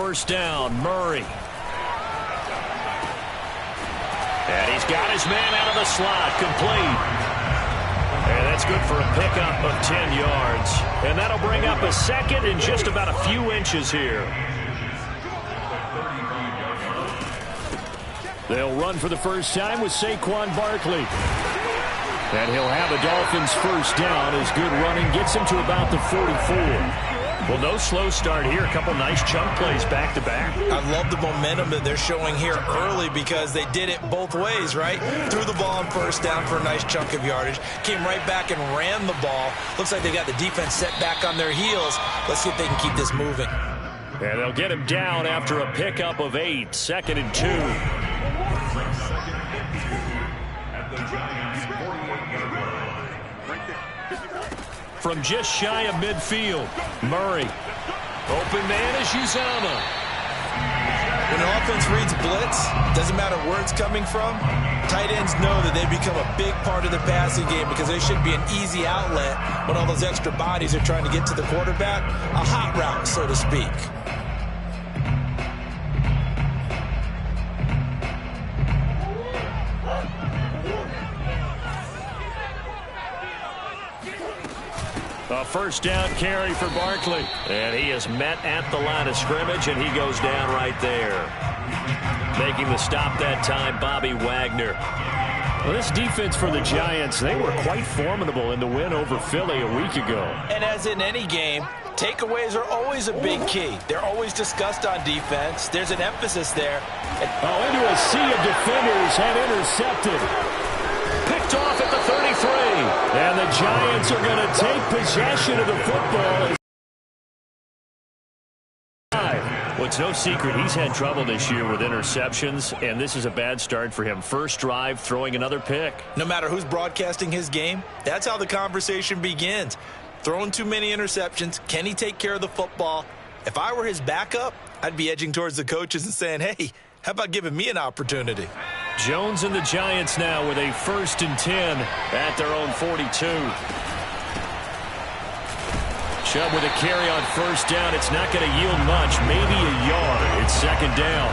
first down. Murray. And he's got his man out of the slot. Complete. And that's good for a pickup of 10 yards. And that'll bring up a second in just about a few inches here. They'll run for the first time with Saquon Barkley. And he'll have a Dolphins first down as good running gets him to about the 44. Well, no slow start here. A couple nice chunk plays back-to-back. I love the momentum that they're showing here early because they did it both ways, right? Threw the ball on first down for a nice chunk of yardage. Came right back and ran the ball. Looks like they got the defense set back on their heels. Let's see if they can keep this moving. And they'll get him down after a pickup of 8. 2nd and 2. From just shy of midfield, Murray. Open man is Uzama. When an offense reads blitz, doesn't matter where it's coming from, tight ends know that they become a big part of the passing game because they should be an easy outlet when all those extra bodies are trying to get to the quarterback. A hot route, so to speak. A first down carry for Barkley. And he is met at the line of scrimmage, and he goes down right there. Making the stop that time, Bobby Wagner. Well, this defense for the Giants, they were quite formidable in the win over Philly a week ago. And as in any game, takeaways are always a big key. They're always discussed on defense. There's an emphasis there. Into a sea of defenders and intercepted. Picked off at the 33. And the Giants are going to take possession of the football. Well, it's no secret he's had trouble this year with interceptions, and this is a bad start for him. First drive, throwing another pick. No matter who's broadcasting his game, that's how the conversation begins. Throwing too many interceptions, can he take care of the football? If I were his backup, I'd be edging towards the coaches and saying, hey, how about giving me an opportunity? Jones and the Giants now with a 1st and 10 at their own 42. Chubb with a carry on first down. It's not going to yield much, maybe a yard. It's 2nd down.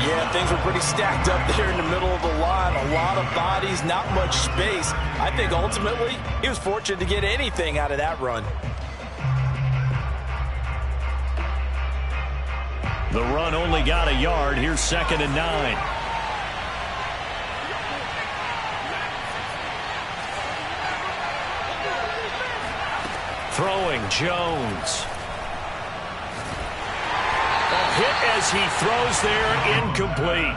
Yeah, things were pretty stacked up there in the middle of the line. A lot of bodies, not much space. I think ultimately he was fortunate to get anything out of that run. The run only got a yard. Here's 2nd and 9. Throwing, Jones. A hit as he throws there, incomplete.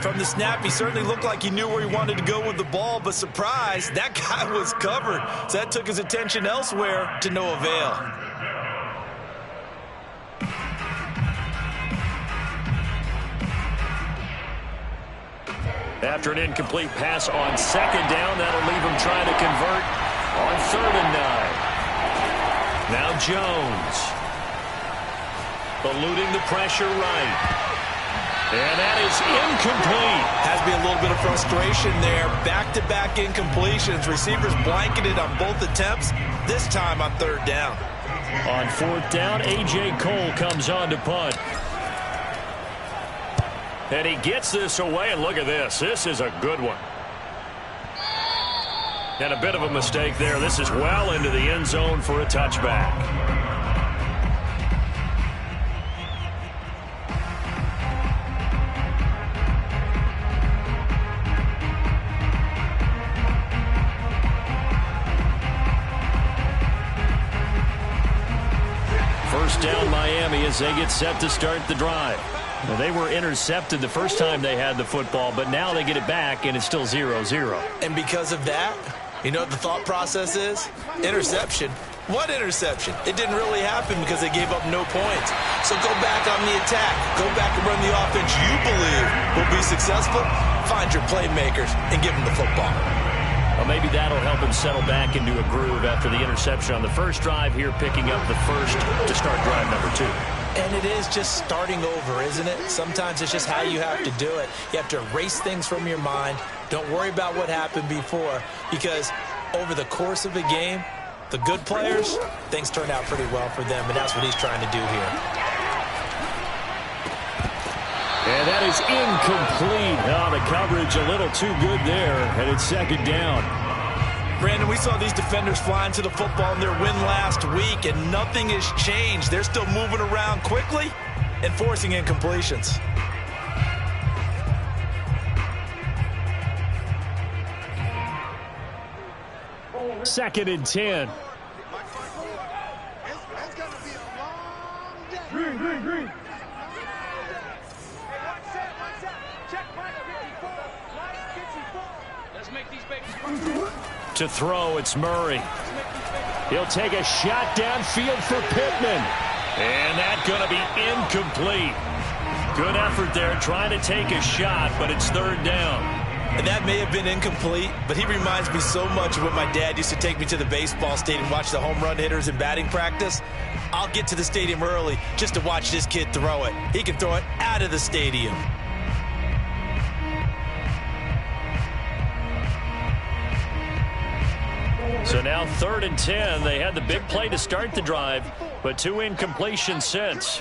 From the snap, he certainly looked like he knew where he wanted to go with the ball, but surprise, that guy was covered. So that took his attention elsewhere to no avail. After an incomplete pass on 2nd down, that'll leave him trying to convert on 3rd and 9. Now Jones. Eluding the pressure right. And that is incomplete. Has to be a little bit of frustration there. Back-to-back incompletions. Receivers blanketed on both attempts, this time on 3rd down. On 4th down, A.J. Cole comes on to punt. And he gets this away, and look at this. This is a good one. And a bit of a mistake there. This is well into the end zone for a touchback. First down, Miami, as they get set to start the drive. Well, they were intercepted the first time they had the football, but now they get it back, and it's still 0-0. And because of that, you know what the thought process is? Interception. What interception? It didn't really happen because they gave up no points. So go back on the attack. Go back and run the offense you believe will be successful. Find your playmakers and give them the football. Well, maybe that'll help him settle back into a groove after the interception on the first drive here, picking up the first to start drive number 2. And it is just starting over, isn't it? Sometimes it's just how you have to do it. You have to erase things from your mind. Don't worry about what happened before, because over the course of a game, the good players, things turn out pretty well for them, and that's what he's trying to do here. is incomplete. Oh, the coverage a little too good there, and it's second down. Brandon, we saw these defenders flying to the football in their win last week, and nothing has changed. They're still moving around quickly and forcing incompletions. Second and 10. Green. To throw, it's Murray. He'll take a shot downfield for Pittman. And that's going to be incomplete. Good effort there trying to take a shot, but it's third down. And that may have been incomplete, but he reminds me so much of when my dad used to take me to the baseball stadium and watch the home run hitters in batting practice. I'll get to the stadium early just to watch this kid throw it. He can throw it out of the stadium. So now third and 10. They had the big play to start the drive, but 2 incompletions since.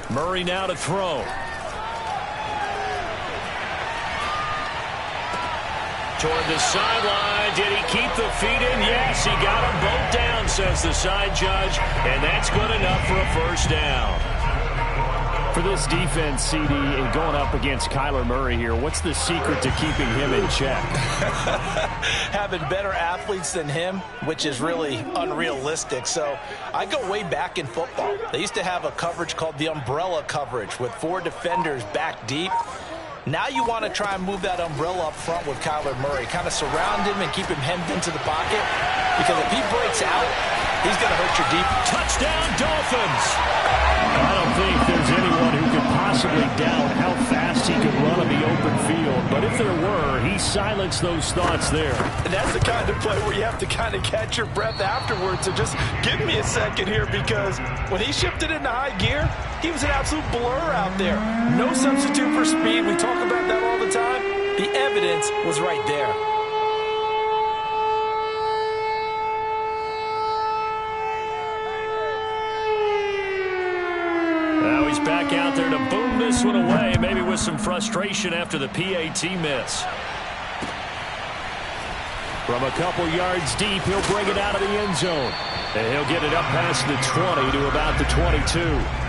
Murray now to throw. Toward the sideline. Did he keep the feet in? Yes, he got them both down, says the side judge, and that's good enough for a first down. For this defense, CD, and going up against Kyler Murray here, what's the secret to keeping him in check? Having better athletes than him, which is really unrealistic. So I go way back in football. They used to have a coverage called the umbrella coverage with 4 defenders back deep. Now you want to try and move that umbrella up front with Kyler Murray. Kind of surround him and keep him hemmed into the pocket. Because if he breaks out, he's going to hurt your deep. Touchdown, Dolphins! I don't think there's anyone who could possibly doubt how fast he could run on the open field. But if there were, he silenced those thoughts there. And that's the kind of play where you have to kind of catch your breath afterwards. So just give me a second here, because when he shifted into high gear, he was an absolute blur out there. No substitute for speed. We talk about that all the time. The evidence was right there. Now he's back out there to boom this one away, maybe with some frustration after the PAT miss. From a couple yards deep, he'll bring it out of the end zone. And he'll get it up past the 20 to about the 22.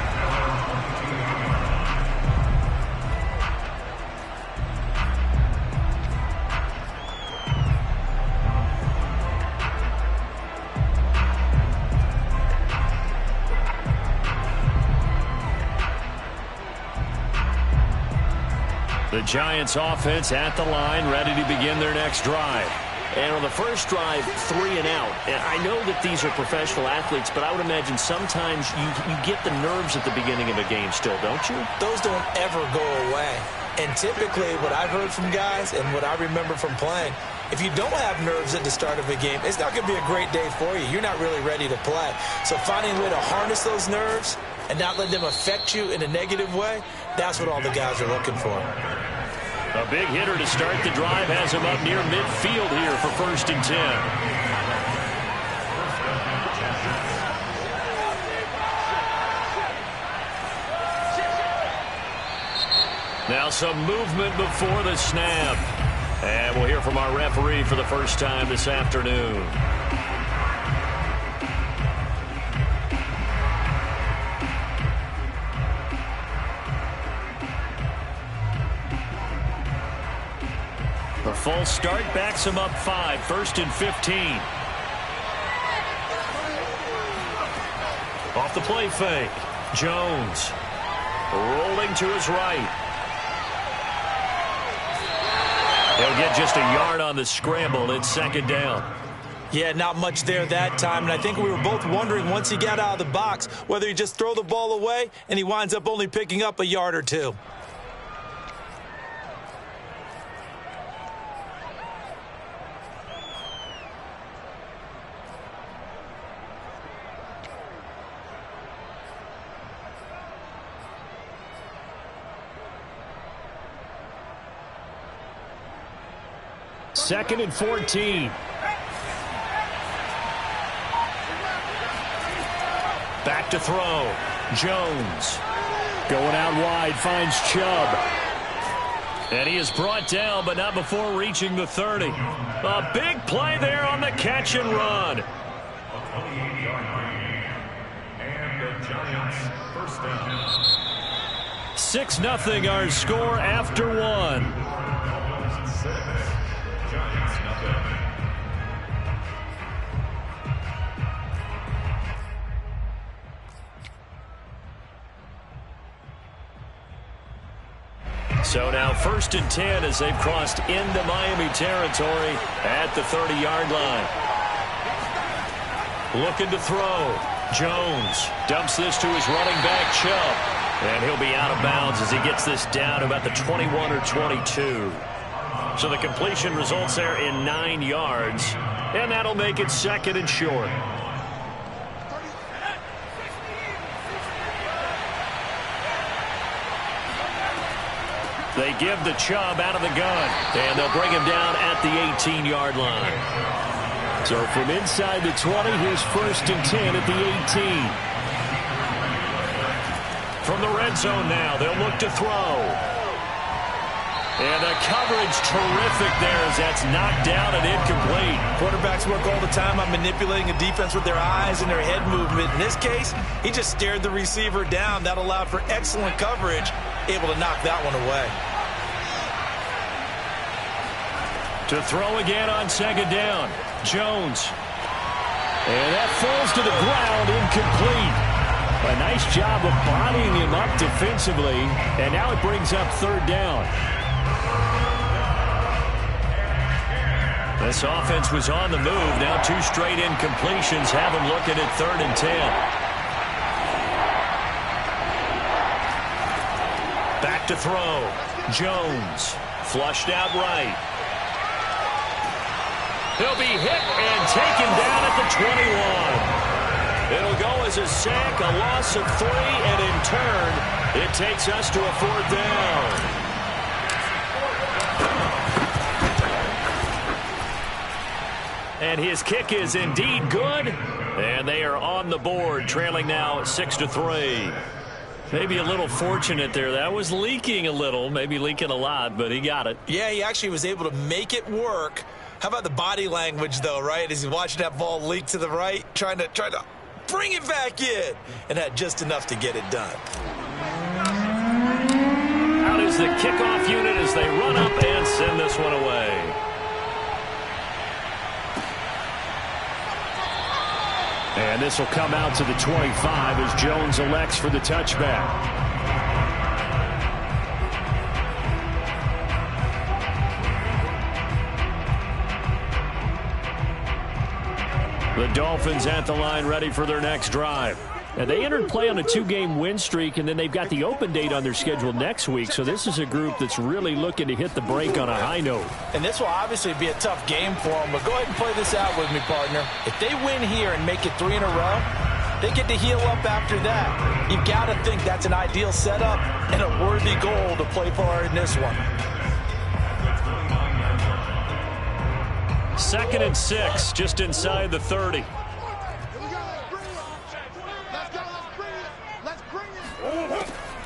The Giants offense at the line, ready to begin their next drive. And on the first drive, 3 and out. And I know that these are professional athletes, but I would imagine sometimes you get the nerves at the beginning of a game still, don't you? Those don't ever go away. And typically what I've heard from guys and what I remember from playing, if you don't have nerves at the start of a game, it's not going to be a great day for you. You're not really ready to play. So finding a way to harness those nerves and not let them affect you in a negative way, that's what all the guys are looking for. A big hitter to start the drive has him up near midfield here for first and 10. Now some movement before the snap. And we'll hear from our referee for the first time this afternoon. The full start backs him up 5, first and 15. Off the play fake. Jones rolling to his right. He'll get just a yard on the scramble. It's second down. Yeah, not much there that time. And I think we were both wondering once he got out of the box whether he just throw the ball away and he winds up only picking up a yard or 2. Second and 14. Back to throw. Jones. Going out wide, finds Chubb. And he is brought down, but not before reaching the 30. A big play there on the catch and run. And the Giants first down. 6-0 our score after one. Giants nothing. So now 1st and 10 as they've crossed into Miami territory at the 30-yard line. Looking to throw. Jones dumps this to his running back, Chubb. And he'll be out of bounds as he gets this down to about the 21 or 22. So the completion results there in 9 yards. And that'll make it 2nd and short. They give the Chubb out of the gun, and they'll bring him down at the 18-yard line. So from inside the 20, here's 1st and 10 at the 18. From the red zone now, they'll look to throw. And the coverage terrific there as that's knocked down and incomplete. Quarterbacks work all the time on manipulating a defense with their eyes and their head movement. In this case, he just stared the receiver down. That allowed for excellent coverage, able to knock that one away. To throw again on 2nd down, Jones. And that falls to the ground, incomplete. A nice job of bodying him up defensively, and now it brings up 3rd down. This offense was on the move. Now 2 straight incompletions have him looking at 3rd and 10. Back to throw. Jones flushed out right. He'll be hit and taken down at the 21. It'll go as a sack, a loss of 3, and in turn, it takes us to a 4th down. And his kick is indeed good, and they are on the board, trailing now 6-3. Maybe a little fortunate there. That was leaking a little, maybe leaking a lot, but he got it. Yeah, he actually was able to make it work. How about the body language, though, right? As he's watching that ball leak to the right, trying to bring it back in, and had just enough to get it done. Out is the kickoff unit as they run up and send this one away. And this will come out to the 25 as Jones elects for the touchback. The Dolphins at the line ready for their next drive. And they entered play on a 2-game win streak, and then they've got the open date on their schedule next week. So this is a group that's really looking to hit the break on a high note. And this will obviously be a tough game for them, but go ahead and play this out with me, partner. If they win here and make it 3 in a row, they get to heal up after that. You've got to think that's an ideal setup and a worthy goal to play for in this one. 2nd and 6, just inside the 30.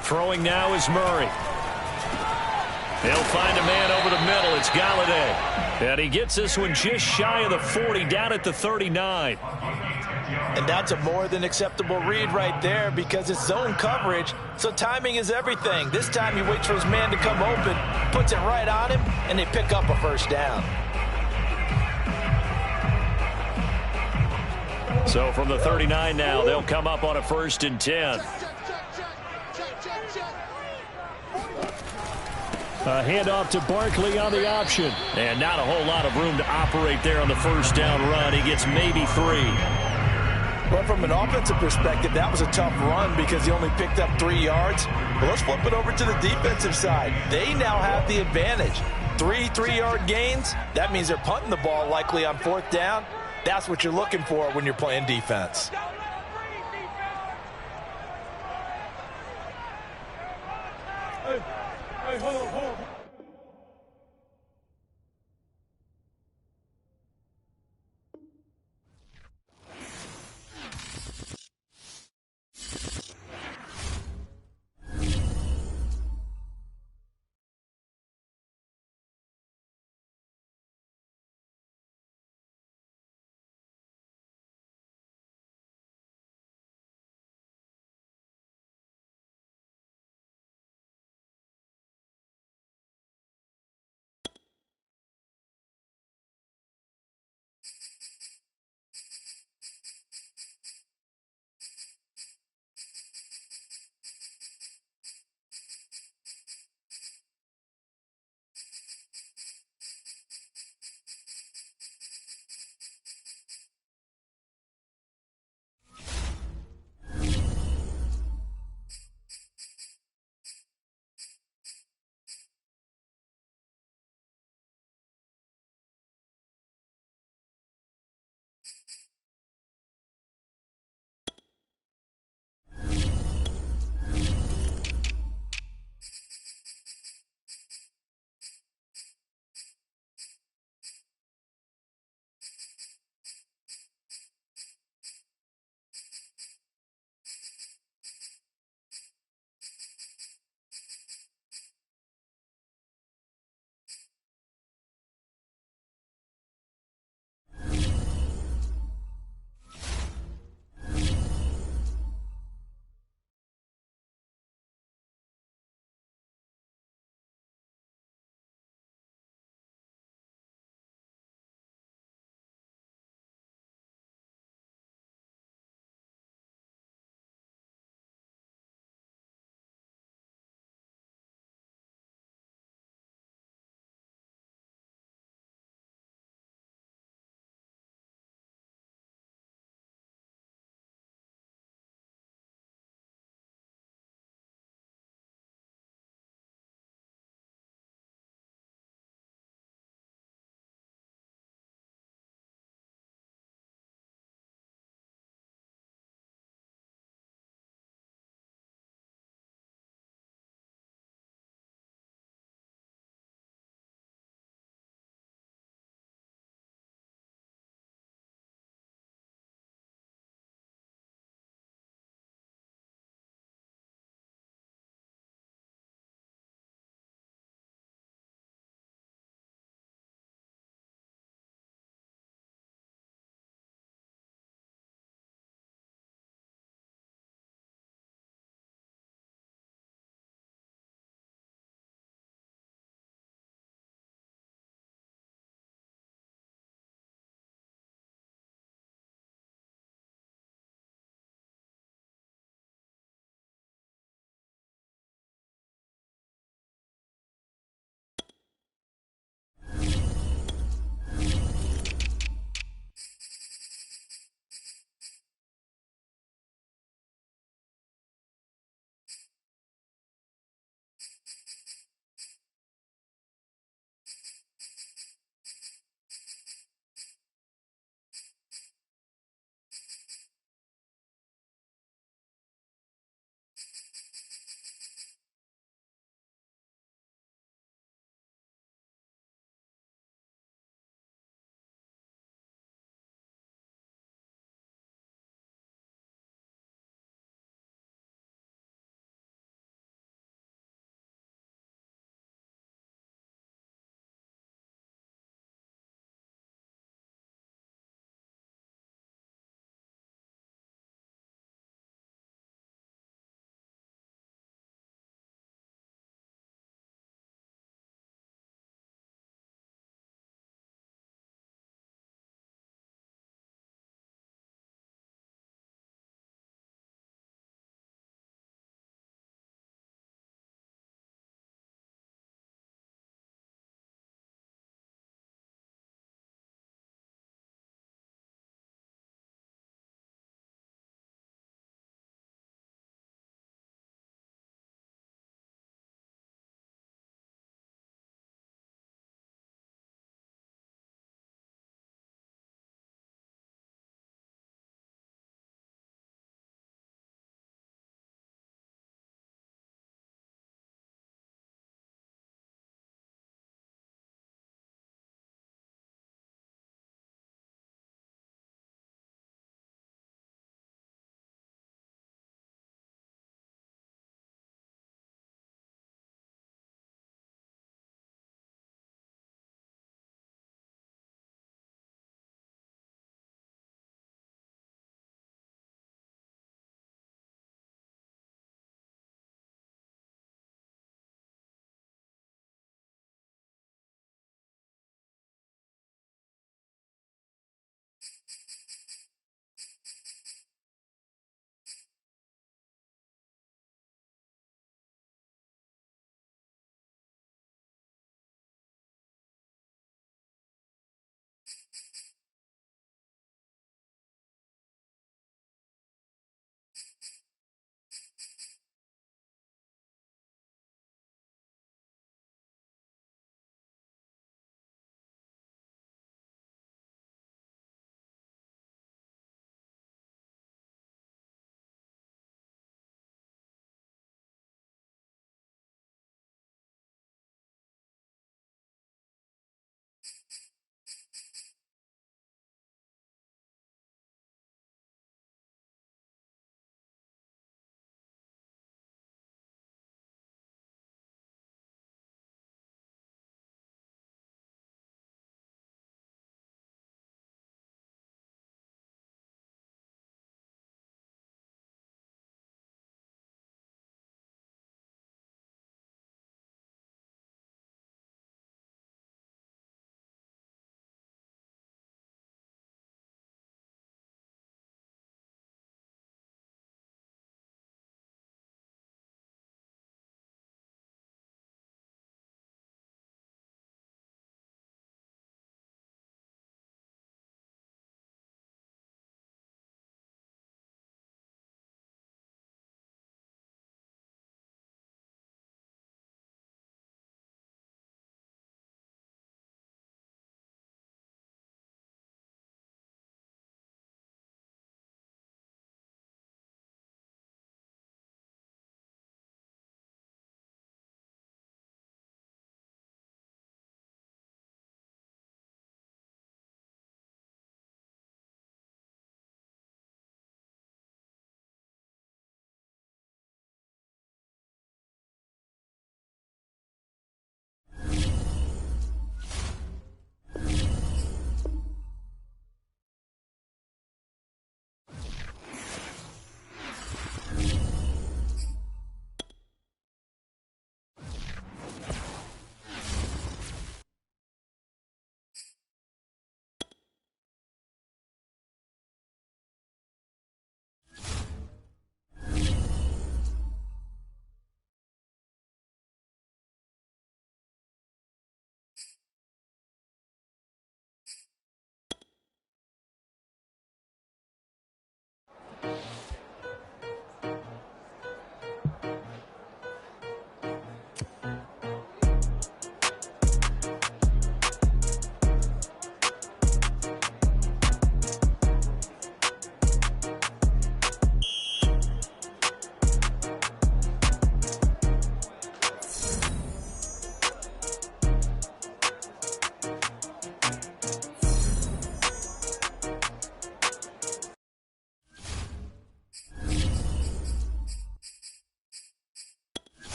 Throwing now is Murray. They'll find a man over the middle. It's Galladay. And he gets this one just shy of the 40, down at the 39. And that's a more than acceptable read right there because it's zone coverage, so timing is everything. This time he waits for his man to come open, puts it right on him, and they pick up a 1st down. So from the 39 now, they'll come up on a 1st and 10. A handoff to Barkley on the option. And not a whole lot of room to operate there on the 1st down run. He gets maybe 3. Well, from an offensive perspective, that was a tough run because he only picked up 3 yards. But let's flip it over to the defensive side. They now have the advantage. 3 3-yard gains. That means they're punting the ball likely on 4th down. That's what you're looking for when you're playing defense. Hey, hold on.